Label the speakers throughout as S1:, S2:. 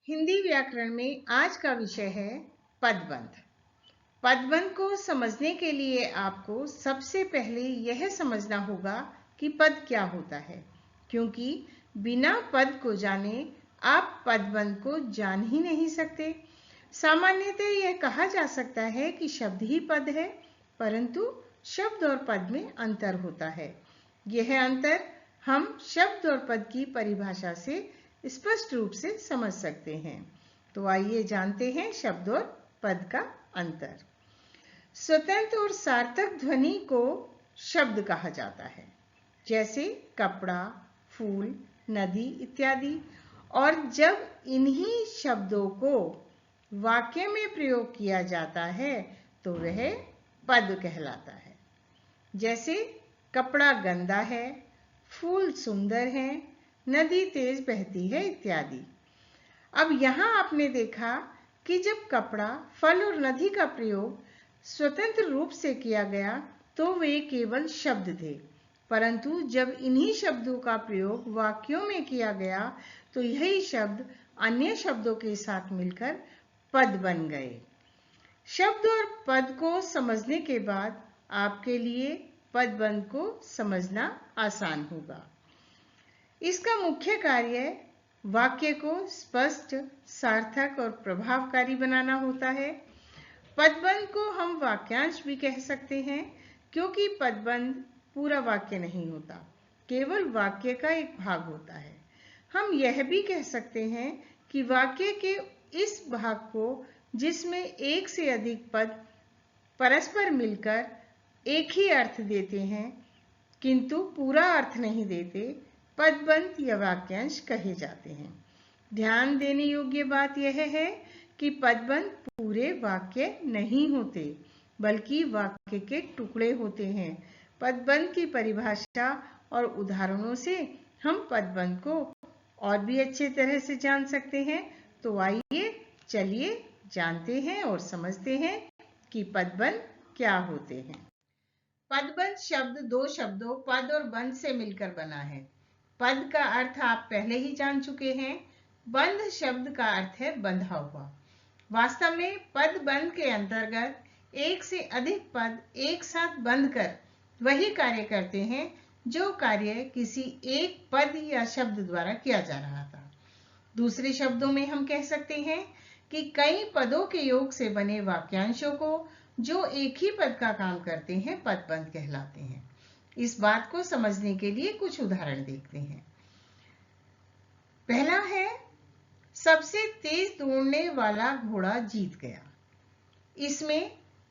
S1: हिंदी व्याकरण में आज का विषय है पदबंध। पदबंध को समझने के लिए आपको सबसे पहले यह समझना होगा कि पद क्या होता है, क्योंकि बिना पद को जाने आप पदबंध को जान ही नहीं सकते। सामान्यतः यह कहा जा सकता है कि शब्द ही पद है, परंतु शब्द और पद में अंतर होता है। यह अंतर हम शब्द और पद की परिभाषा से स्पष्ट रूप से समझ सकते हैं। तो आइए जानते हैं शब्द और पद का अंतर। स्वतंत्र और सार्थक ध्वनि को शब्द कहा जाता है, जैसे कपड़ा, फूल, नदी इत्यादि। और जब इन्हीं शब्दों को वाक्य में प्रयोग किया जाता है तो वह पद कहलाता है। जैसे कपड़ा गंदा है, फूल सुंदर है, नदी तेज बहती है इत्यादि। अब यहाँ आपने देखा कि जब कपड़ा, फल और नदी का प्रयोग स्वतंत्र रूप से किया गया तो वे केवल शब्द थे, परंतु जब इन्हीं शब्दों का प्रयोग वाक्यों में किया गया तो यही शब्द अन्य शब्दों के साथ मिलकर पद बन गए। शब्द और पद को समझने के बाद आपके लिए पदबंध को समझना आसान होगा। इसका मुख्य कार्य वाक्य को स्पष्ट, सार्थक और प्रभावकारी बनाना होता है। पदबंध को हम वाक्यांश भी कह सकते हैं, क्योंकि पदबंध पूरा वाक्य नहीं होता, केवल वाक्य का एक भाग होता है। हम यह भी कह सकते हैं कि वाक्य के इस भाग को जिसमें एक से अधिक पद परस्पर मिलकर एक ही अर्थ देते हैं किंतु पूरा अर्थ नहीं देते, पदबंध या वाक्यांश कहे जाते हैं। ध्यान देने योग्य बात यह है कि पदबंध पूरे वाक्य नहीं होते, बल्कि वाक्य के टुकड़े होते हैं। पदबंध की परिभाषा और उदाहरणों से हम पदबंध को और भी अच्छे तरह से जान सकते हैं। तो आइए चलिए जानते हैं और समझते हैं कि पदबंध क्या होते हैं। पदबंध शब्द दो शब्दों पद और बंध से मिलकर बना है। पद का अर्थ आप पहले ही जान चुके हैं। बंध शब्द का अर्थ है बंधा हुआ। वास्तव में पदबंध के अंतर्गत एक से अधिक पद एक साथ बंधकर वही कार्य करते हैं जो कार्य किसी एक पद या शब्द द्वारा किया जा रहा था। दूसरे शब्दों में हम कह सकते हैं कि कई पदों के योग से बने वाक्यांशों को जो एक ही पद का काम करते हैं पदबंध कहलाते हैं। इस बात को समझने के लिए कुछ उदाहरण देखते हैं। पहला है, सबसे तेज दौड़ने वाला घोड़ा जीत गया। इसमें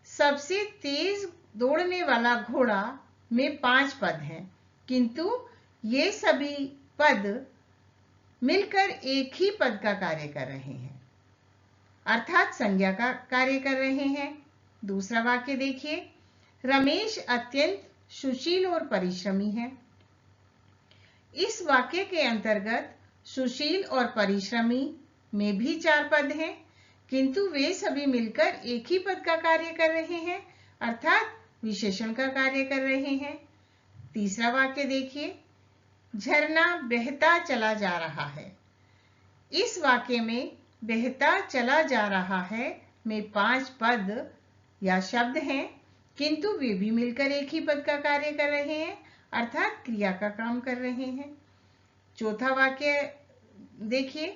S1: सबसे तेज दौड़ने वाला घोड़ा में 5 पद हैं, किंतु ये सभी पद मिलकर एक ही पद का कार्य कर रहे हैं, अर्थात संज्ञा का कार्य कर रहे हैं। दूसरा वाक्य देखिए, रमेश अत्यंत सुशील और परिश्रमी है। इस वाक्य के अंतर्गत सुशील और परिश्रमी में भी 4 पद हैं, किंतु वे सभी मिलकर एक ही पद का कार्य कर रहे हैं, अर्थात विशेषण का कार्य कर रहे हैं। तीसरा वाक्य देखिए, झरना बहता चला जा रहा है। इस वाक्य में बहता चला जा रहा है में 5 पद या शब्द हैं, किंतु वे भी मिलकर एक ही पद का कार्य कर रहे हैं, अर्थात क्रिया का काम कर रहे हैं। चौथा वाक्य देखिए,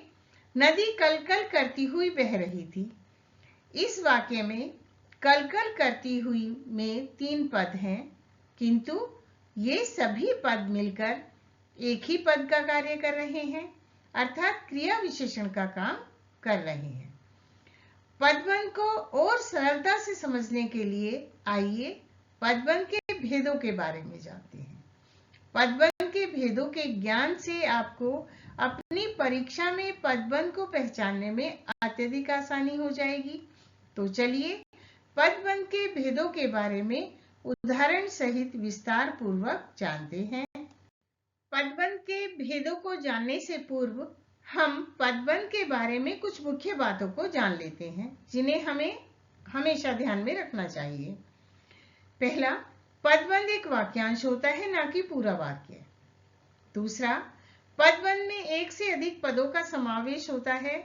S1: नदी कलकल करती हुई बह रही थी। इस वाक्य में कलकल करती हुई में 3 पद हैं, किंतु ये सभी पद मिलकर एक ही पद का कार्य कर रहे हैं, अर्थात क्रिया विशेषण का काम कर रहे हैं। पदबंध को और सरलता से समझने के लिए आइए पदबंध के भेदों के बारे में जानते हैं। पदबंध के भेदों के ज्ञान से आपको अपनी परीक्षा में पदबंध को पहचानने में अत्यधिक आसानी हो जाएगी। तो चलिए पदबंध के भेदों के बारे में उदाहरण सहित विस्तार पूर्वक जानते हैं। पदबंध के भेदों को जानने से पूर्व हम पदबंध के बारे में कुछ मुख्य बातों को जान लेते हैं, जिन्हें हमें हमेशा ध्यान में रखना चाहिए। पहला, पदबंध एक वाक्यांश होता है, ना कि पूरा वाक्य। दूसरा, पदबंध में एक से अधिक पदों का समावेश होता है,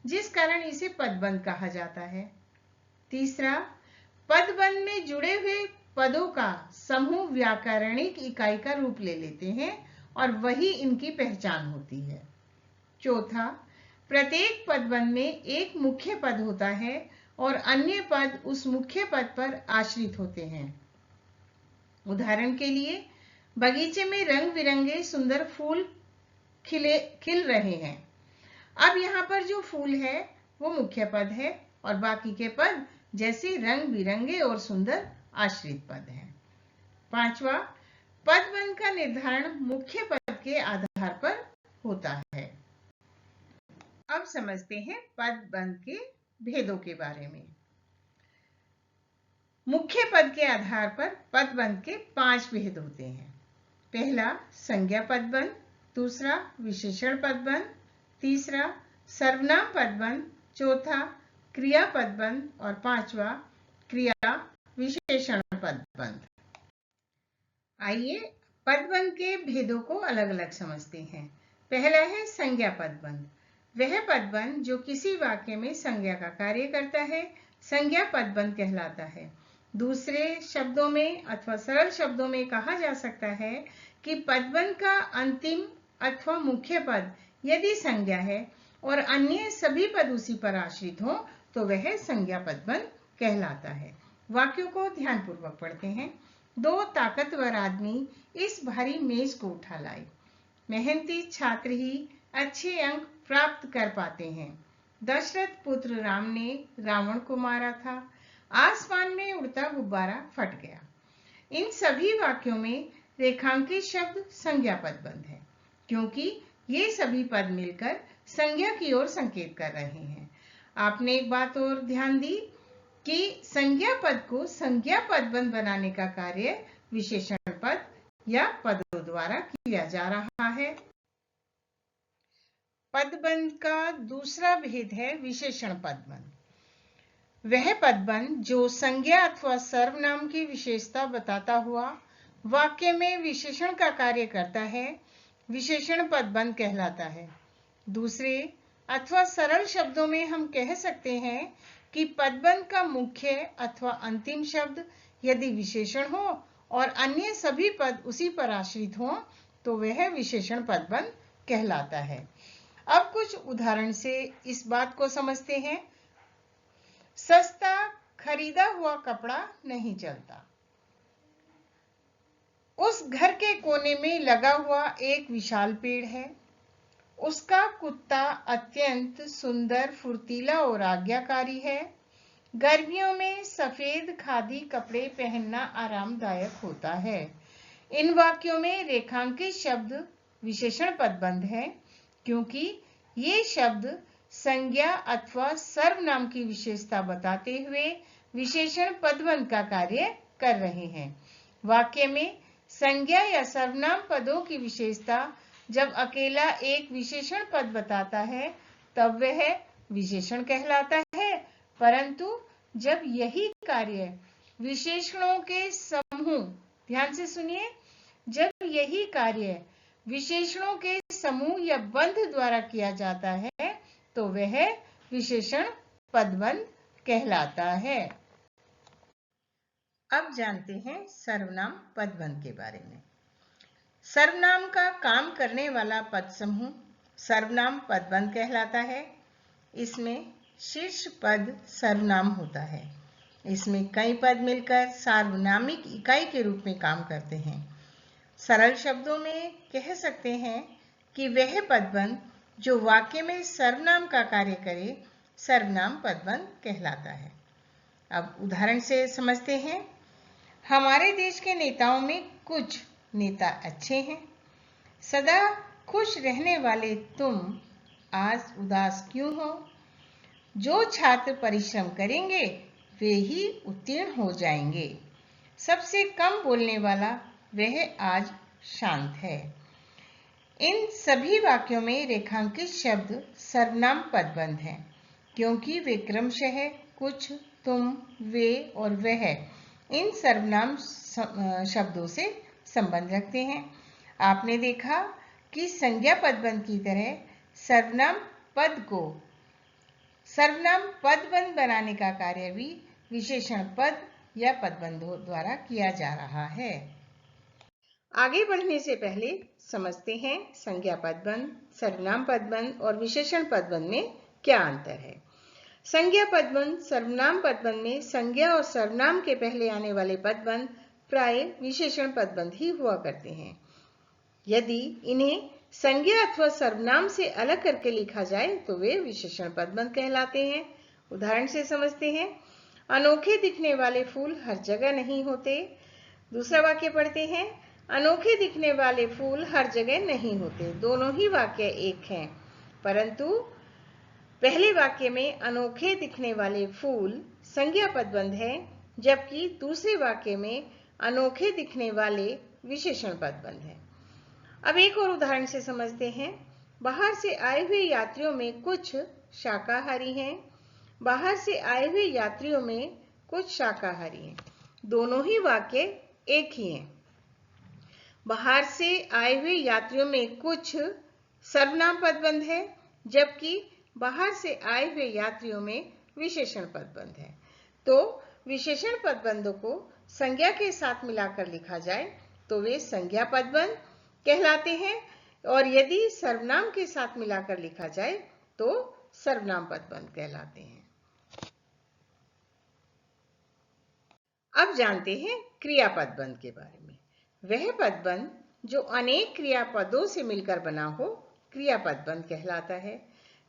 S1: जिस कारण इसे पदबंध कहा जाता है। तीसरा, पदबंध में जुड़े हुए पदों का समूह व्याकरणिक इकाई का रूप ले लेते हैं और वही इनकी पहचान होती है। चौथा, प्रत्येक पदबंध में एक मुख्य पद होता है और अन्य पद उस मुख्य पद पर आश्रित होते हैं। उदाहरण के लिए, बगीचे में रंग बिरंगे सुंदर फूल खिल रहे हैं। अब यहाँ पर जो फूल है वो मुख्य पद है और बाकी के पद जैसे रंग बिरंगे और सुंदर आश्रित पद हैं। पांचवा, पदबंध का निर्धारण मुख्य पद के आधार पर होता है। अब समझते हैं पदबंध के भेदों के बारे में। मुख्य पद के आधार पर पदबंध के 5 भेद होते हैं। पहला, संज्ञा पदबंध। दूसरा, विशेषण पदबंध। तीसरा, सर्वनाम पदबंध। चौथा, क्रिया पदबंध और पांचवा, क्रिया विशेषण पदबंध। आइए पदबंध के भेदों को अलग अलग समझते हैं। पहला है संज्ञा पदबंध। वह पदबंध जो किसी वाक्य में संज्ञा का कार्य करता है संज्ञा पदबंध कहलाता है। दूसरे शब्दों में अथवा सरल शब्दों में कहा जा सकता है कि पदबंध का अंतिम अथवा मुख्य पद यदि संज्ञा है और अन्य सभी पद उसी पर आश्रित हो तो वह संज्ञा पदबंध कहलाता है। वाक्यों को ध्यानपूर्वक पढ़ते हैं। 2 ताकतवर आदमी इस भारी मेज को उठा लाए। मेहनती छात्र ही अच्छे अंक प्राप्त कर पाते हैं। दशरथ पुत्र राम ने रावण को मारा था। आसमान में उड़ता गुब्बारा फट गया। इन सभी वाक्यों में रेखांकित शब्द संज्ञा पदबंध है, क्योंकि ये सभी पद मिलकर संज्ञा की ओर संकेत कर रहे हैं। आपने एक बात और ध्यान दी कि संज्ञा पद को संज्ञा पदबंध बनाने का कार्य विशेषण पद या पदों द्वारा किया जा रहा है। पदबंध का दूसरा भेद है विशेषण पदबंध। वह पदबंध जो संज्ञा अथवा सर्वनाम की विशेषता बताता हुआ वाक्य में विशेषण का कार्य करता है विशेषण पदबंध कहलाता है। दूसरे अथवा सरल शब्दों में हम कह सकते हैं कि पदबंध का मुख्य अथवा अंतिम शब्द यदि विशेषण हो और अन्य सभी पद उसी पर आश्रित हो तो वह विशेषण पदबंध कहलाता है। अब कुछ उदाहरण से इस बात को समझते हैं। सस्ता खरीदा हुआ कपड़ा नहीं चलता। उस घर के कोने में लगा हुआ एक विशाल पेड़ है। उसका कुत्ता अत्यंत सुंदर, फुर्तीला और आज्ञाकारी है। गर्मियों में सफेद खादी कपड़े पहनना आरामदायक होता है। इन वाक्यों में रेखांकित शब्द विशेषण पदबंध है, क्योंकि ये शब्द संज्ञा अथवा सर्वनाम की विशेषता बताते हुए विशेषण पदबंध का कार्य कर रहे हैं। वाक्य में संज्ञा या सर्वनाम पदों की विशेषता जब अकेला एक विशेषण पद बताता है तब वह विशेषण कहलाता है, परंतु जब यही कार्य विशेषणों के समूह, ध्यान से सुनिए, जब यही कार्य विशेषणों के समूह या बंध द्वारा किया जाता है तो वह विशेषण पदबंध कहलाता है। अब जानते हैं सर्वनाम पदबंध के बारे में। सर्वनाम का काम करने वाला पद समूह सर्वनाम पदबंध कहलाता है। इसमें शीर्ष पद सर्वनाम होता है। इसमें कई पद मिलकर सार्वनामिक इकाई के रूप में काम करते हैं। सरल शब्दों में कह सकते हैं कि वह पदबंध जो वाक्य में सर्वनाम का कार्य करे सर्वनाम पदबंध कहलाता है। अब उदाहरण से समझते हैं। हमारे देश के नेताओं में कुछ नेता अच्छे हैं। सदा खुश रहने वाले तुम आज उदास क्यों हो? जो छात्र परिश्रम करेंगे वे ही उत्तीर्ण हो जाएंगे। सबसे कम बोलने वाला वह आज शांत है। इन सभी वाक्यों में रेखांकित शब्द सर्वनाम पदबंध हैं, क्योंकि वे क्रमशः कुछ, तुम, वे और वह इन सर्वनाम शब्दों से संबंध रखते हैं। आपने देखा कि संज्ञा पदबंध की तरह सर्वनाम पद को सर्वनाम पदबंध बनाने का कार्य भी विशेषण पद या पदबंधों द्वारा किया जा रहा है। आगे बढ़ने से पहले समझते हैं संज्ञा पदबंध, सर्वनाम पदबंध और विशेषण पदबंध में क्या अंतर है। संज्ञा पदबंध सर्वनाम पदबंध में संज्ञा और सर्वनाम के पहले आने वाले पदबंध प्राय विशेषण पदबंध ही हुआ करते हैं। यदि इन्हें संज्ञा अथवा सर्वनाम से अलग करके लिखा जाए तो वे विशेषण पदबंध कहलाते हैं। उदाहरण से समझते हैं। अनोखे दिखने वाले फूल हर जगह नहीं होते। दूसरा वाक्य पढ़ते हैं। अनोखे दिखने वाले फूल हर जगह नहीं होते। दोनों ही वाक्य एक हैं, परंतु पहले वाक्य में अनोखे दिखने वाले फूल संज्ञा पदबंध है, जबकि दूसरे वाक्य में अनोखे दिखने वाले विशेषण पदबंध है। अब एक और उदाहरण से समझते हैं। बाहर से आए हुए यात्रियों में कुछ शाकाहारी हैं। बाहर से आए हुए यात्रियों में कुछ शाकाहारी हैं। दोनों ही वाक्य एक ही हैं। बाहर से आए हुए यात्रियों में कुछ सर्वनाम पदबंध है, जबकि बाहर से आए हुए यात्रियों में विशेषण पदबंध है। तो विशेषण पदबंधों को संज्ञा के साथ मिलाकर लिखा जाए तो वे संज्ञा पदबंध कहलाते हैं, और यदि सर्वनाम के साथ मिलाकर लिखा जाए तो सर्वनाम पदबंध कहलाते हैं। अब जानते हैं क्रिया पदबंध के बारे में। वह पदबंध जो अनेक क्रियापदों से मिलकर बना हो क्रिया पदबंध कहलाता है।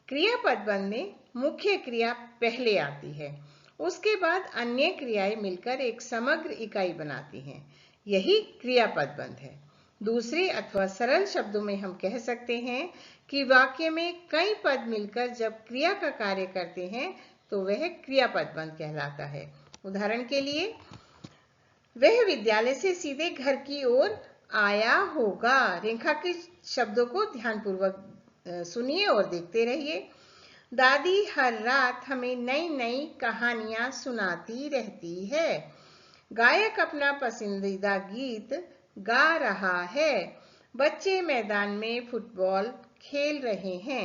S1: क्रिया पदबंध में मुख्य क्रिया पहले आती है, उसके बाद अन्य क्रियाएं मिलकर एक समग्र इकाई बनाती हैं। यही क्रिया पदबंध है। दूसरे अथवा सरल शब्दों में हम कह सकते हैं कि वाक्य में कई पद मिलकर जब क्रिया का कार्य करते हैं तो वह क्रिया पदबंध कहलाता है। उदाहरण के लिए, वह विद्यालय से सीधे घर की ओर आया होगा। रेखांकित शब्दों को ध्यानपूर्वक सुनिए और देखते रहिए। दादी हर रात हमें नई नई कहानियां सुनाती रहती है। गायक अपना पसंदीदा गीत गा रहा है। बच्चे मैदान में फुटबॉल खेल रहे हैं।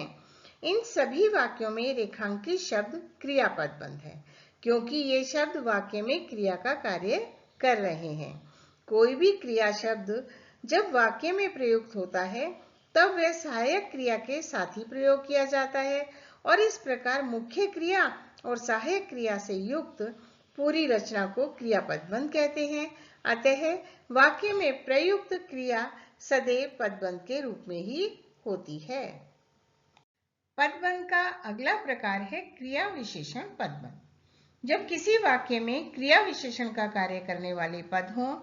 S1: इन सभी वाक्यों में रेखांकित शब्द क्रिया पदबंध है, क्योंकि ये शब्द वाक्य में क्रिया का कार्य कर रहे हैं। कोई भी क्रिया शब्द जब वाक्य में प्रयुक्त होता है तब वह सहायक क्रिया के साथ ही प्रयोग किया जाता है, और इस प्रकार मुख्य क्रिया और सहायक क्रिया से युक्त पूरी रचना को क्रिया पदबंध कहते हैं। अतः वाक्य में प्रयुक्त क्रिया सदैव पदबंध के रूप में ही होती है। पदबंध का अगला प्रकार है क्रिया विशेषण पदबंध। जब किसी वाक्य में क्रिया विशेषण का कार्य करने वाले पद हों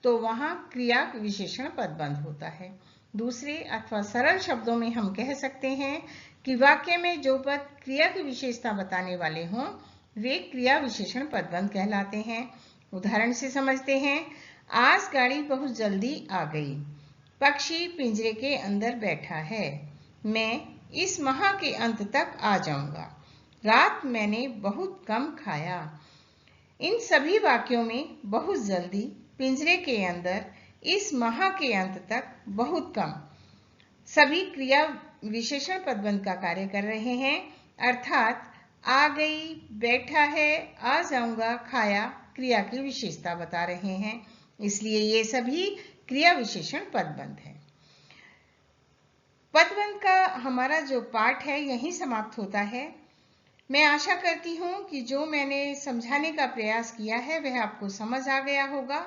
S1: तो वहां क्रिया विशेषण पदबंध होता है। दूसरे अथवा सरल शब्दों में हम कह सकते हैं कि वाक्य में जो पद क्रिया की विशेषता बताने वाले हों वे क्रिया विशेषण पदबंध कहलाते हैं। उदाहरण से समझते हैं। आज गाड़ी बहुत जल्दी आ गई। पक्षी पिंजरे के अंदर बैठा है। मैं इस माह के अंत तक आ जाऊंगा। रात मैंने बहुत कम खाया। इन सभी वाक्यों में बहुत जल्दी, पिंजरे के अंदर, इस माह के अंत तक, बहुत कम सभी क्रिया विशेषण पदबंध का कार्य कर रहे हैं, अर्थात आ गई, बैठा है, आ जाऊंगा, खाया क्रिया की विशेषता बता रहे हैं। इसलिए ये सभी क्रिया विशेषण पदबंध है। पदबंध का हमारा जो पाठ है यहीं समाप्त होता है। मैं आशा करती हूँ कि जो मैंने समझाने का प्रयास किया है वह आपको समझ आ गया होगा।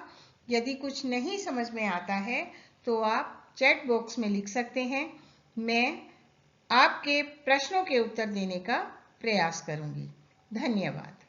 S1: यदि कुछ नहीं समझ में आता है तो आप चैट बॉक्स में लिख सकते हैं। मैं आपके प्रश्नों के उत्तर देने का प्रयास करूंगी। धन्यवाद।